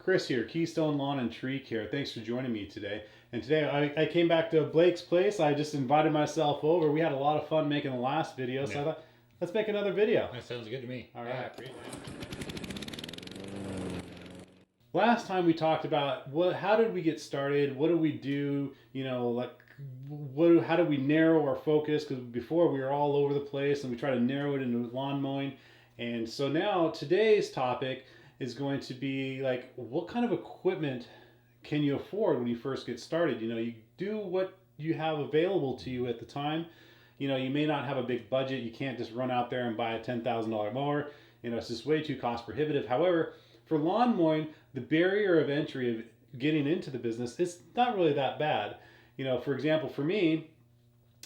Chris here, Keystone Lawn and Tree Care. Thanks for joining me today. And today I came back to Blake's place. I just invited myself over. We had a lot of fun making the last video, so I thought, let's make another video. That sounds good to me. All Yeah, I right. appreciate Last time we talked about how did we get started? What do we do? How do we narrow our focus? Because before we were all over the place, and we try to narrow it into lawn mowing. And so now today's topic is going to be like, what kind of equipment can you afford when you first get started? You do what you have available to you at the time. You may not have a big budget. You can't just run out there and buy a $10,000 mower. It's just way too cost prohibitive. However, for lawn mowing, the barrier of entry of getting into the business is not really that bad. For example, for me,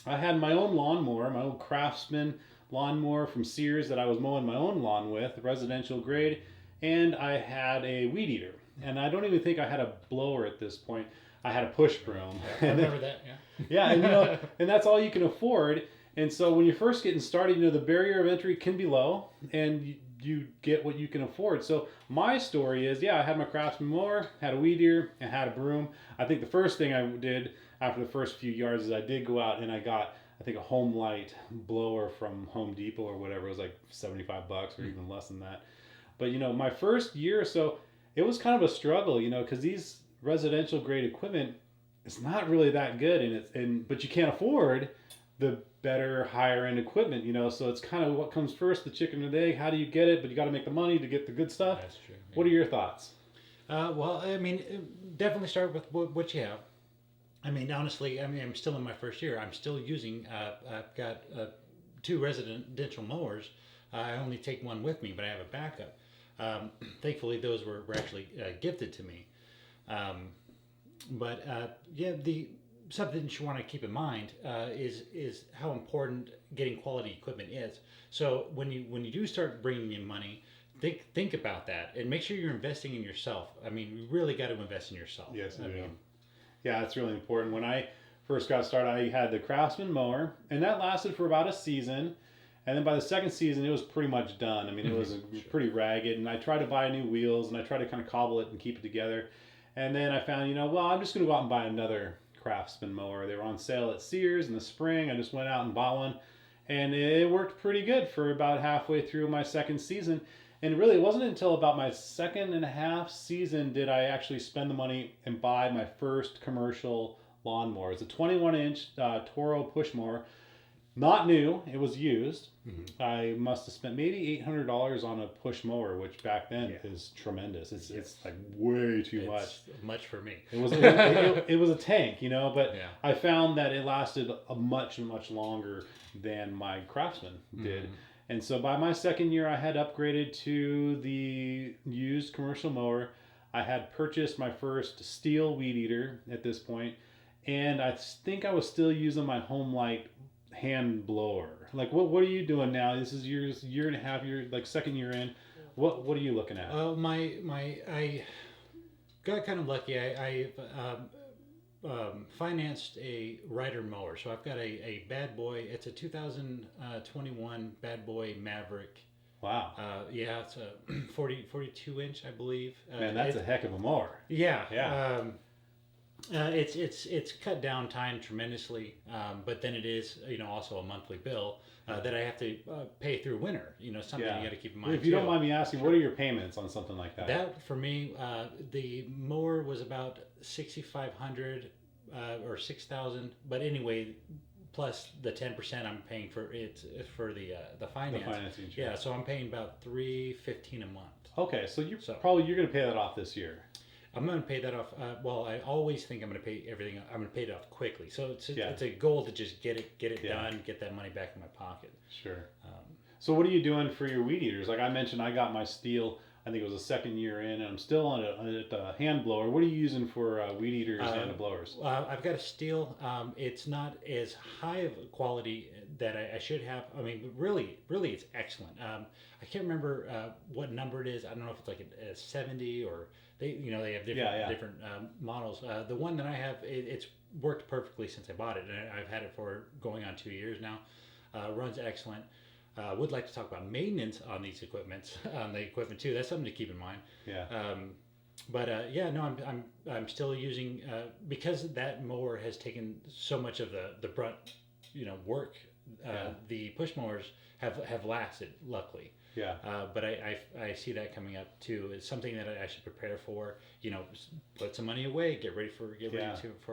I had my own lawnmower, my old Craftsman lawnmower from Sears that I was mowing my own lawn with, residential grade, and I had a weed eater. And I don't even think I had a blower at this point. I had a push broom. I remember that, yeah. Yeah, and that's all you can afford. And so when you're first getting started, the barrier of entry can be low, and you get what you can afford. So my story is, I had my Craftsman mower, had a weed eater, and had a broom. I think the first thing I did after the first few yards is I did go out and I got, I think, a Home Light blower from Home Depot or whatever. It was like $75 or even less than that. But my first year or so, it was kind of a struggle, because these residential grade equipment, it's not really that good, but you can't afford the better higher end equipment, so it's kind of what comes first, the chicken or the egg. How do you get it? But you got to make the money to get the good stuff. That's true. Yeah. What are your thoughts? Well, I mean, definitely start with what you have. I mean, honestly, I'm still in my first year. I'm still using, I've got 2 residential mowers. I only take one with me, but I have a backup. Thankfully, those were actually gifted to me. The something that you want to keep in mind is how important getting quality equipment is. So when you do start bringing in money, think about that and make sure you're investing in yourself. I mean, you really got to invest in yourself. Yes, yeah, that's really important. When I first got started, I had the Craftsman mower, and that lasted for about a season. And then by the second season, it was pretty much done. I mean, it was pretty ragged, and I tried to buy new wheels, and I tried to kind of cobble it and keep it together. And then I found, I'm just going to go out and buy another Craftsman mower. They were on sale at Sears in the spring. I just went out and bought one, and it worked pretty good for about halfway through my second season. And really, it wasn't until about my second and a half season did I actually spend the money and buy my first commercial lawnmower. It's a 21-inch Toro push mower. Not new, it was used. Mm-hmm. I must have spent maybe $800 on a push mower, which back then is tremendous. It's like way too much. Much for me. It was a tank, but I found that it lasted a much longer than my Craftsman did. Mm-hmm. And so by my second year, I had upgraded to the used commercial mower. I had purchased my first steel weed eater at this point, and I think I was still using my Home Light hand blower. Like, what are you doing now? This is your year and a half, second year in. What are you looking at? I got kind of lucky. I financed a rider mower, so I've got a Bad Boy. It's a 2021 Bad Boy Maverick. Wow. It's a 42 inch, I believe. Man, that's a heck of a mower. Yeah. Yeah. It's cut down time tremendously, but then it is also a monthly bill that I have to pay through winter. Something you got to keep in mind. If you don't mind me asking, what are your payments on something like that? That for me, the mower was about $6,500 or $6,000, but anyway, plus the 10% I'm paying for it for the finance. The financing. Yeah, so I'm paying about $315 a month. Okay, so you're going to pay that off this year. I'm going to pay that off. I always think I'm going to pay everything. I'm going to pay it off quickly. So it's a goal to just get it done, get that money back in my pocket. Sure. So what are you doing for your weed eaters? Like I mentioned, I got my steel. I think it was a second year in, and I'm still on a hand blower. What are you using for weed eaters and blowers? I've got a steel. It's not as high of a quality that I should have. I mean, really, it's excellent. I can't remember what number it is. I don't know if it's like a 70 or they have different models. The one that I have, it's worked perfectly since I bought it, and I've had it for going on 2 years now. Runs excellent. Would like to talk about maintenance on these equipment too. That's something to keep in mind. Yeah. But yeah, no, I'm still using because that mower has taken so much of the brunt, work. Yeah. The push mowers have lasted, luckily. Yeah. But I see that coming up too. It's something that I should prepare for. Put some money away, get ready for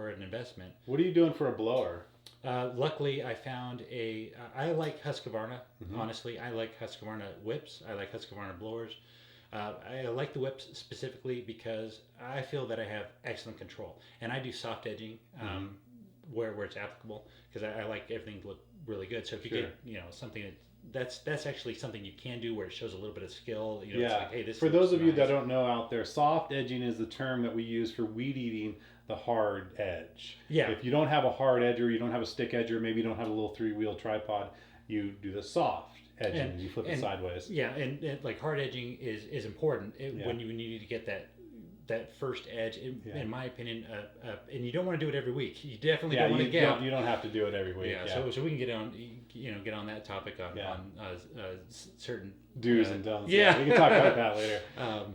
an investment. What are you doing for a blower? Luckily, I found I like Husqvarna. Mm-hmm. Honestly, I like Husqvarna whips. I like Husqvarna blowers. I like the whips specifically because I feel that I have excellent control, and I do soft edging where it's applicable because I like everything to look really good. So if you Sure. get something that's actually something you can do where it shows a little bit of skill. It's Yeah. like, hey, this For looks those of you nice. that don't know out there, soft edging is the term that we use for weed eating the hard edge. Yeah. If you don't have a hard edge or you don't have a stick edge or maybe you don't have a little 3-wheel tripod, you do the soft edging and you flip it sideways. Yeah, and like hard edging is important Yeah. when you need to get that first edge. Yeah. In my opinion, and you don't want to do it every week. You definitely Yeah, don't want to get. you don't have to do it every week. Yeah, Yeah. so we can get on that topic on Yeah. certain Do's and don'ts. Yeah. We can talk about that later.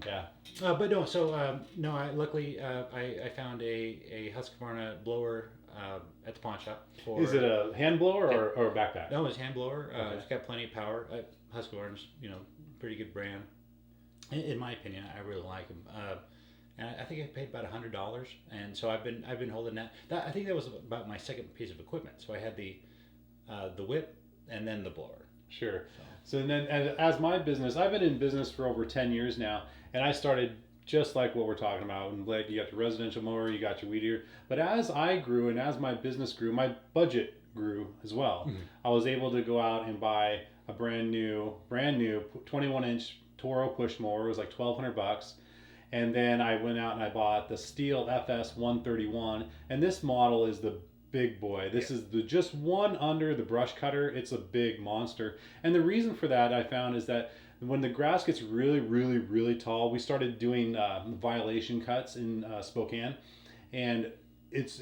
Yeah. But no, so no, luckily I found a Husqvarna blower at the pawn shop. Is it a hand blower or a backpack? No, it's hand blower. Okay. It's got plenty of power. Husqvarna's pretty good brand. In my opinion, I really like them. And I think I paid about $100, and so I've been holding that. I think that was about my second piece of equipment. So I had the whip and then the blower. Sure. So then, as my business, I've been in business for over 10 years now, and I started just like what we're talking about. And like, you got the residential mower, you got your weed eater. But as I grew and as my business grew, my budget grew as well. Mm-hmm. I was able to go out and buy a brand new 21-inch Toro push mower. It was like $1,200. And then I went out and I bought the Stihl FS 131, and this model is the big boy. This is the just one under the brush cutter. It's a big monster. And the reason for that I found is that when the grass gets really, really, really tall, we started doing violation cuts in Spokane, and it's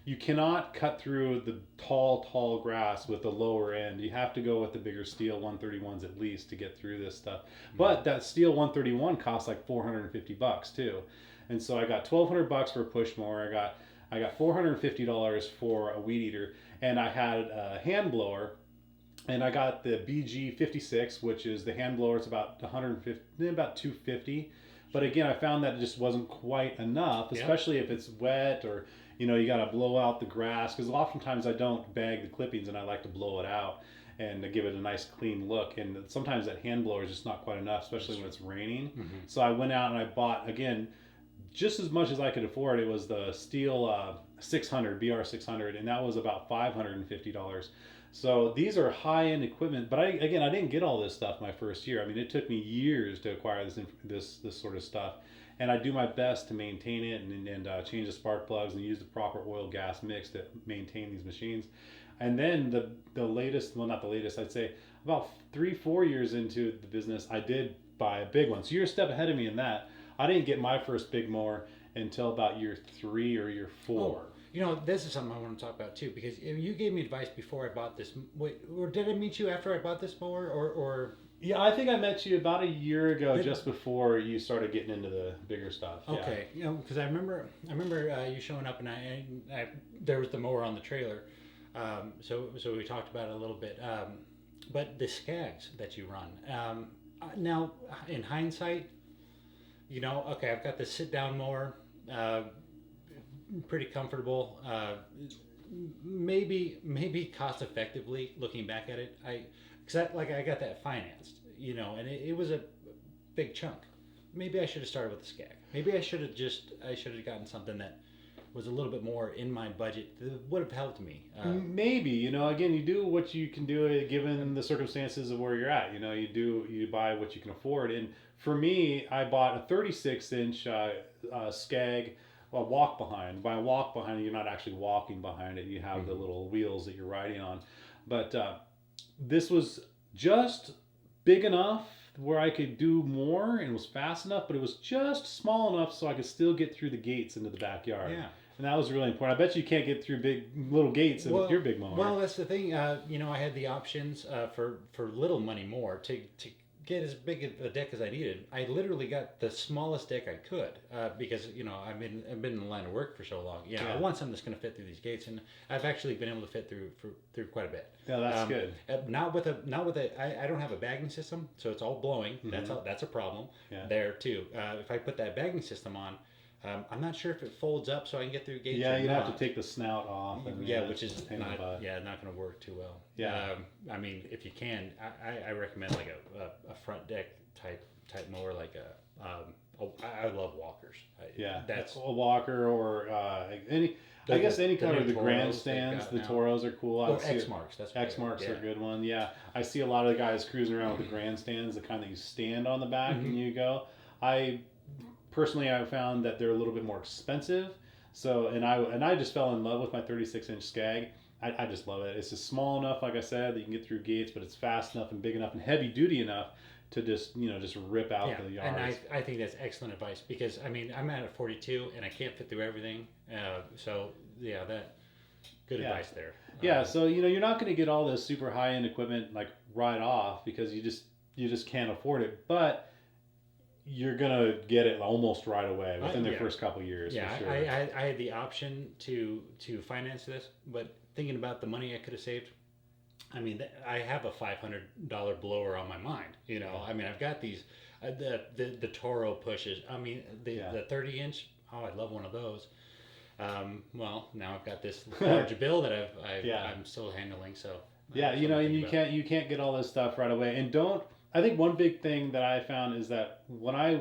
you cannot cut through the tall grass with the lower end. You have to go with the bigger Stihl 131s at least to get through this stuff. But that Stihl 131 costs like $450 too, and so I got $1,200 for a push mower. I got $450 for a weed eater, and I had a hand blower, and I got the BG 56, which is the hand blower. It's about $250. But again, I found that it just wasn't quite enough, especially if it's wet or you got to blow out the grass, because oftentimes I don't bag the clippings and I like to blow it out and to give it a nice clean look. And sometimes that hand blower is just not quite enough, especially when it's raining. Mm-hmm. So I went out and I bought, again, just as much as I could afford. It was the Stihl 600, BR600, and that was about $550. So these are high-end equipment, but I didn't get all this stuff my first year. I mean, it took me years to acquire this sort of stuff, and I do my best to maintain it and change the spark plugs and use the proper oil gas mix to maintain these machines. And then the latest, well, not the latest, I'd say about 3-4 years into the business, I did buy a big one. So you're a step ahead of me in that. I didn't get my first big mower until about year 3 or year 4. This is something I want to talk about too, because you gave me advice before I bought this. Wait, or did I meet you after I bought this mower, or? Yeah, I think I met you about a year ago, just before you started getting into the bigger stuff. Okay, because I remember you showing up, and I there was the mower on the trailer, so we talked about it a little bit. But the Skags that you run, now in hindsight, okay, I've got this sit down mower. Pretty comfortable. Maybe cost effectively looking back at it. I got that financed, and it was a big chunk. Maybe I should have started with the Skag. Maybe I should have gotten something that was a little bit more in my budget that would have helped me. Maybe, again, you do what you can do given the circumstances of where you're at. You buy what you can afford. And for me, I bought a 36-inch Skag. Walk behind. By walk behind, you're not actually walking behind it. You have the little wheels that you're riding on. But this was just big enough where I could do more, and it was fast enough, but it was just small enough so I could still get through the gates into the backyard. Yeah. And that was really important. I bet you can't get through big little gates with your big mower. Well, that's the thing. I had the options for little money more to get as big of a deck as I needed. I literally got the smallest deck I could because I've been in the line of work for so long. Yeah, I Yeah. want something that's going to fit through these gates, and I've actually been able to fit through quite a bit. Yeah, that's good. Not with a. I don't have a bagging system, so it's all blowing. That's a problem Yeah. there too. If I put that bagging system on, I'm not sure if it folds up so I can get through gates. Yeah, or you'd have to not. take the snout off. And, Yeah, which it's is a pain in the not butt. not going to work too well. Yeah. I mean, if you can, I recommend like a front deck type mower, like I love walkers. Yeah, That's a walker or any. I guess any kind of the new Toros grandstands. they've The got now. Toros are cool. Or I see X marks. That's what X they marks yeah. are a good one. Yeah, I see a lot of the guys cruising around with the grandstands, the kind that you stand on the back and you go. I personally, I found that they're a little bit more expensive. So I just fell in love with my 36-inch Skag. I just love it. It's just small enough, like I said, that you can get through gates, but it's fast enough and big enough and heavy duty enough to just just rip out the yards. And I think that's excellent advice because I mean I'm at a 42 and I can't fit through everything. So yeah, that good advice there. Yeah, so you're not going to get all this super high end equipment like right off because you just can't afford it, but you're gonna get it almost right away within the first couple years. Yeah, for sure. I had the option to finance this, but thinking about the money I could have saved, I mean, I have a $500 blower on my mind. I mean, I've got these the Toro pushes. I mean, the 30-inch. Oh, I'd love one of those. Well, now I've got this large bill that I'm still handling. So yeah, and you can't get all this stuff right away. And I think one big thing that I found is that when I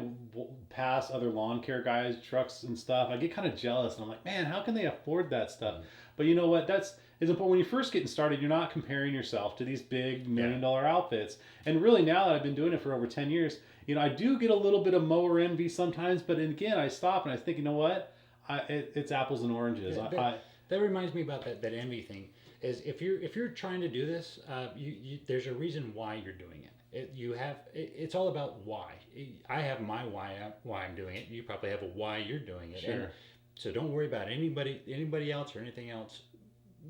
pass other lawn care guys, trucks and stuff, I get kind of jealous, and I'm like, man, how can they afford that stuff? But you know what? It's important when you're first getting started. You're not comparing yourself to these big $1 million outfits. And really, now that I've been doing it for over 10 years, I do get a little bit of mower envy sometimes. But again, I stop and I think, you know what? It's apples and oranges. Yeah, that reminds me about that envy thing. Is if you're trying to do this, there's a reason why you're doing it. It's all about why. I have my why I'm doing it. You probably have a why you're doing it. Sure. And so don't worry about anybody else or anything else.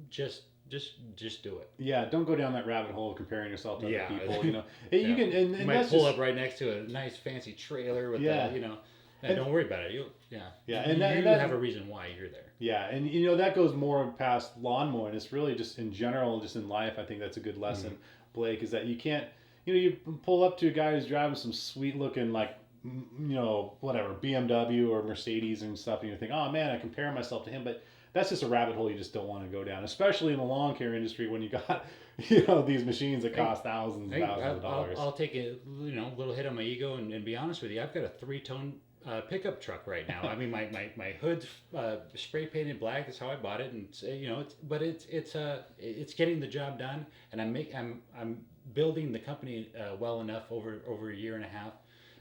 Just do it. Yeah, don't go down that rabbit hole of comparing yourself to other people. You can and you might pull up right next to a nice fancy trailer with and don't worry about it. You have a reason why you're there. Yeah, and that goes more past lawn mowing. It's really just in general, just in life. I think that's a good lesson, Blake, is that you can't. You pull up to a guy who's driving some sweet looking whatever BMW or Mercedes and stuff, and you think, oh man, I compare myself to him, but that's just a rabbit hole you just don't want to go down, especially in the lawn care industry when you got these machines that cost thousands and thousands of dollars. I'll take a little hit on my ego and be honest with you. I've got a 3-ton pickup truck right now. I mean, my hood's spray painted black. That's how I bought it, and it's getting the job done, and I'm building the company well enough over a year and a half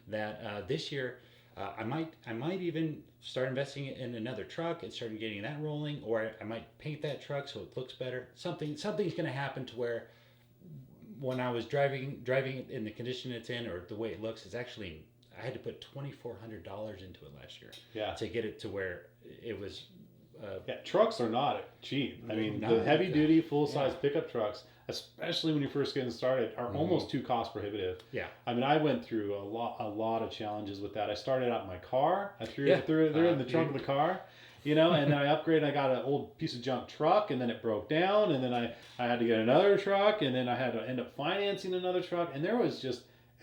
that this year I might even start investing in another truck and start getting that rolling, or I might paint that truck so it looks better. Something's going to happen to where when I was driving it in the condition it's in or the way it looks, it's actually I had to put $2,400 into it last year. Yeah. To get it to where it was. Trucks are not cheap. I mean, the heavy duty, full size pickup trucks, especially when you're first getting started, are almost too cost prohibitive. Yeah. I mean, I went through a lot of challenges with that. I started out in my car. I threw it in the trunk of the car, and then I upgraded. I got an old piece of junk truck, and then it broke down, and then I had to get another truck, and then I had to end up financing another truck, and it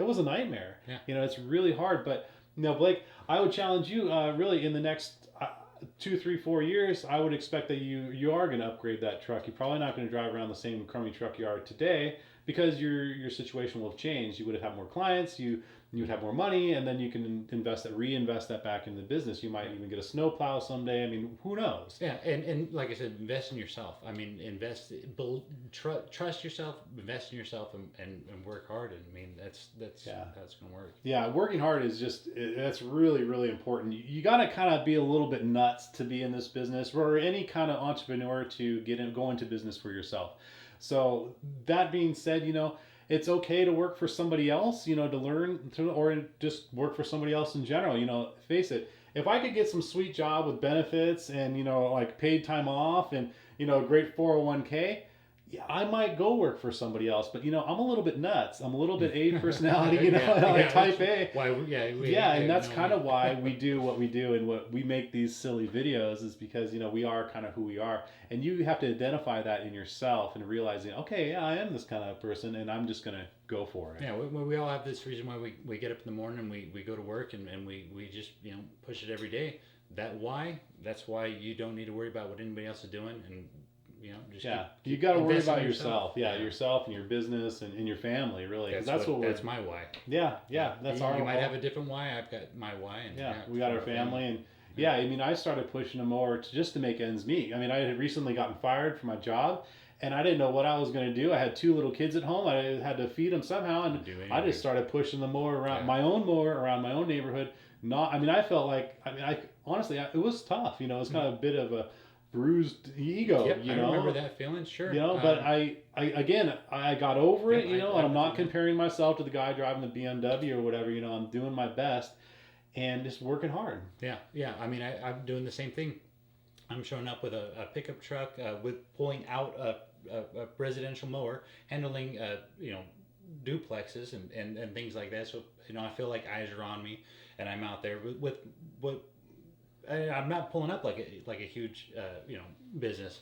was a nightmare. Yeah. It's really hard. But Blake, I would challenge you really in the next 2, 3, 4 years, I would expect that you are going to upgrade that truck. You're probably not going to drive around the same crummy truck you are today because your situation will have changed. You would have more clients, you would have more money, and then you can reinvest that back in the business. You might even get a snow plow someday. I mean, who knows? Yeah, and like I said, invest in yourself. I mean, trust yourself, invest in yourself, and work hard. And I mean, that's going to work. Yeah, working hard is that's really, really important. You got to kind of be a little bit nuts to be in this business, or any kind of entrepreneur to go into business for yourself. So that being said, it's okay to work for somebody else, to learn or just work for somebody else in general. Face it, if I could get some sweet job with benefits and, like paid time off and, a great 401k, yeah, I might go work for somebody else, but I'm a little bit nuts. I'm a little bit A personality, like type A. Why? Yeah, and that's kind of why we do what we do and what we make these silly videos is because we are kind of who we are, and you have to identify that in yourself and realizing, okay, yeah, I am this kind of person, and I'm just gonna go for it. Yeah, we all have this reason why we get up in the morning and we go to work and we just push it every day. That's why you don't need to worry about what anybody else is doing, and just you got to worry invest in about yourself. Yeah, yourself and your business and your family, really. That's my why. Yeah, that's you might have a different why. I've got my why, and we got our family, and I mean, I started pushing them more just to make ends meet. I mean, I had recently gotten fired from my job, and I didn't know what I was going to do. I had 2 little kids at home. I had to feed them somehow, and I just started pushing them more around around my own neighborhood. I felt like, I honestly, it was tough. It was kind of a bit of a bruised ego. Yep, I remember that feeling. Sure. But I got over it. And I'm not comparing myself to the guy driving the BMW or whatever. I'm doing my best and just working hard. Yeah. I mean, I'm doing the same thing. I'm showing up with a pickup truck with pulling out a residential mower, handling duplexes and things like that. So I feel like eyes are on me, and I'm out there with I'm not pulling up like a huge business,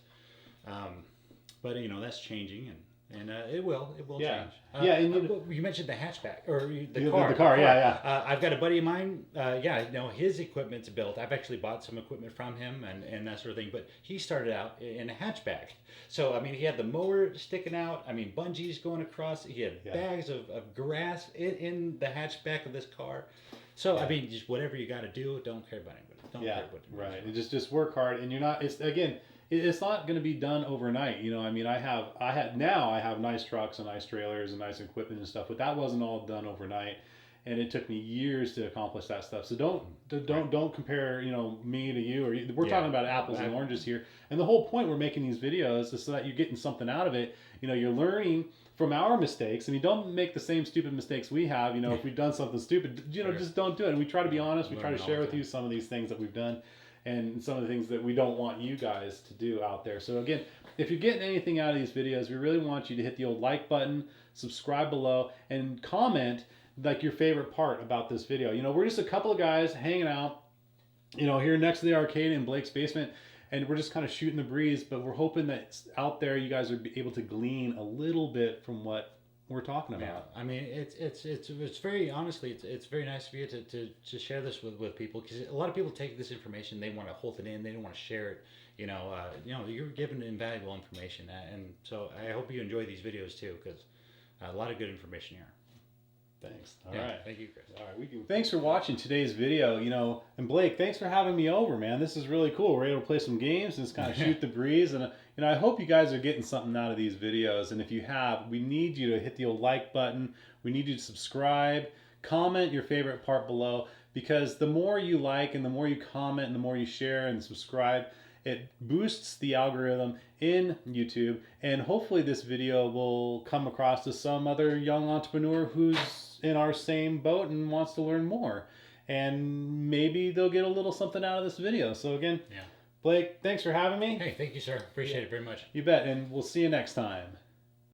but that's changing and it will change. And you mentioned the hatchback or the car. The car, yeah. I've got a buddy of mine. His equipment's built. I've actually bought some equipment from him and that sort of thing. But he started out in a hatchback. So I mean, he had the mower sticking out. I mean, bungees going across. He had bags of grass in the hatchback of this car. So I mean, just whatever you got to do. Don't care about anybody. Don't care what. Right. And just work hard, and you're not. It's not going to be done overnight. I mean, I have nice trucks and nice trailers and nice equipment and stuff, but that wasn't all done overnight, and it took me years to accomplish that stuff. So don't compare me to you, or we're talking about apples and oranges here. And the whole point we're making these videos is so that you're getting something out of it. You're learning from our mistakes. I mean, don't make the same stupid mistakes we have. If we've done something stupid, just don't do it. And we try to be honest. We try to share with you some of these things that we've done and some of the things that we don't want you guys to do out there. So again, if you're getting anything out of these videos, we really want you to hit the old like button, subscribe below, and comment like your favorite part about this video. We're just a couple of guys hanging out, here next to the arcade in Blake's basement, and we're just kind of shooting the breeze, but we're hoping that out there you guys are able to glean a little bit from what we're talking about. I mean, it's very honestly, it's very nice of you to share this with people, because a lot of people take this information, they want to hold it in, they don't want to share it. You're giving invaluable information, and so I hope you enjoy these videos too, because a lot of good information here. Thanks. All right. Thank you, Chris. All right. Thanks for watching today's video. And Blake, thanks for having me over, man. This is really cool. We're able to play some games and just kind of shoot the breeze. And I hope you guys are getting something out of these videos. And if you have, we need you to hit the old like button. We need you to subscribe, comment your favorite part below, because the more you like and the more you comment and the more you share and subscribe, it boosts the algorithm in YouTube, and hopefully this video will come across to some other young entrepreneur who's in our same boat and wants to learn more, and maybe they'll get a little something out of this video. So again, Blake, thanks for having me. Hey, thank you, sir. Appreciate it very much. You bet, and we'll see you next time.